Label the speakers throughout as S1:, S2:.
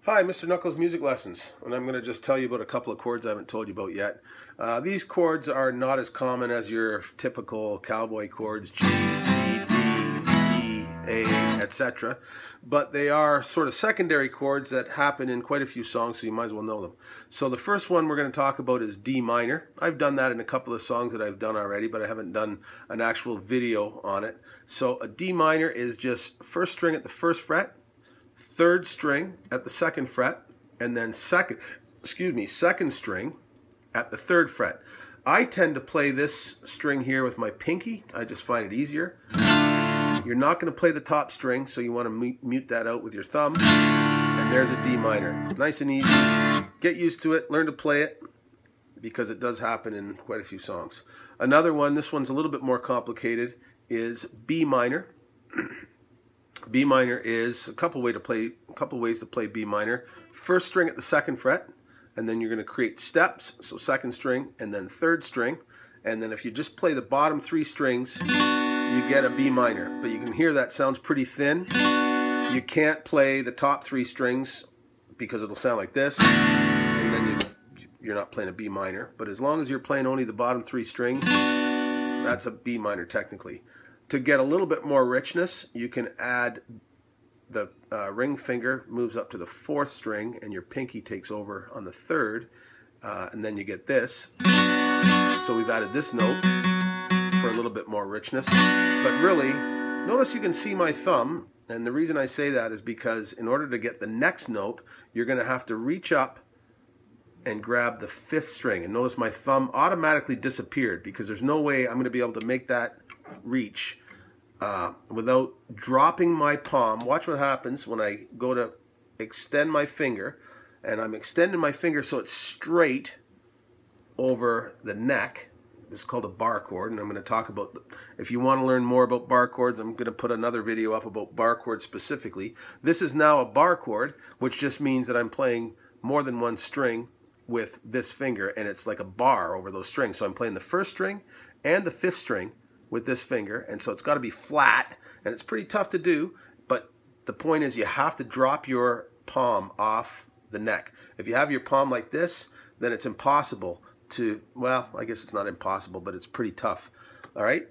S1: Hi, Mr. Knuckles Music Lessons, and I'm going to just tell you about a couple of chords I haven't told you about yet. These chords are not as common as your typical cowboy chords, G, C, D, E, A, etc. But they are sort of secondary chords that happen in quite a few songs, so you might as well know them. So the first one we're going to talk about is D minor. I've done that in a couple of songs that I've done already, but I haven't done an actual video on it. So a D minor is just first string at the first fret, third string at the second fret, and then second string at the third fret. I tend to play this string here with my pinky. I just find it easier. You're not going to play the top string, so you want to mute that out with your thumb. And there's a D minor. Nice and easy. Get used to it. Learn to play it, because it does happen in quite a few songs. Another one, this one's a little bit more complicated, is B minor. B minor is a couple ways to play B minor. First string at the second fret, and then you're going to create steps, so second string and then third string, and then if you just play the bottom three strings, you get a B minor. But you can hear that sounds pretty thin. You can't play the top three strings because it'll sound like this, and then you're not playing a B minor. But as long as you're playing only the bottom three strings, that's a B minor technically. To get a little bit more richness, you can add the ring finger moves up to the fourth string, and your pinky takes over on the third, and then you get this. So we've added this note for a little bit more richness. But really, notice you can see my thumb, and the reason I say that is because in order to get the next note, you're going to have to reach up and grab the fifth string. And notice my thumb automatically disappeared, because there's no way I'm going to be able to make that reach without dropping my palm. Watch what happens when I go to extend my finger, and I'm extending my finger so it's straight over the neck. This is called a bar chord, and I'm going to talk about, if you want to learn more about bar chords, I'm going to put another video up about bar chords specifically. This is now a bar chord, which just means that I'm playing more than one string with this finger, and it's like a bar over those strings. So I'm playing the first string and the fifth string with this finger, and so it's got to be flat, and it's pretty tough to do, but the point is you have to drop your palm off the neck. If you have your palm like this, then it's impossible to, well, I guess it's not impossible, but it's pretty tough. All right?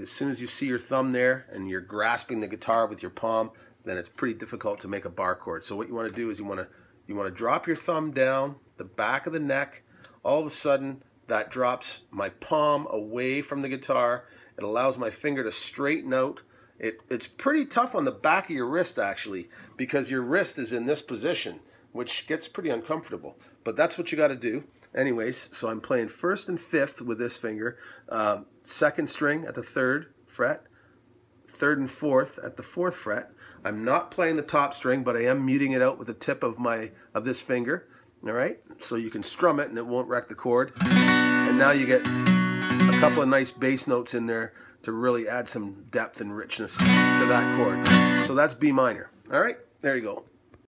S1: As soon as you see your thumb there and you're grasping the guitar with your palm, then it's pretty difficult to make a bar chord. So what you want to do is you want to drop your thumb down the back of the neck. All of a sudden, that drops my palm away from the guitar. It allows my finger to straighten out. It's pretty tough on the back of your wrist, actually, because your wrist is in this position, which gets pretty uncomfortable. But that's what you got to do. Anyways, so I'm playing first and fifth with this finger, second string at the third fret, third and fourth at the fourth fret. I'm not playing the top string, but I am muting it out with the tip of this finger. All right, so you can strum it and it won't wreck the chord. And now you get a couple of nice bass notes in there to really add some depth and richness to that chord. So that's B minor. All right, there you go.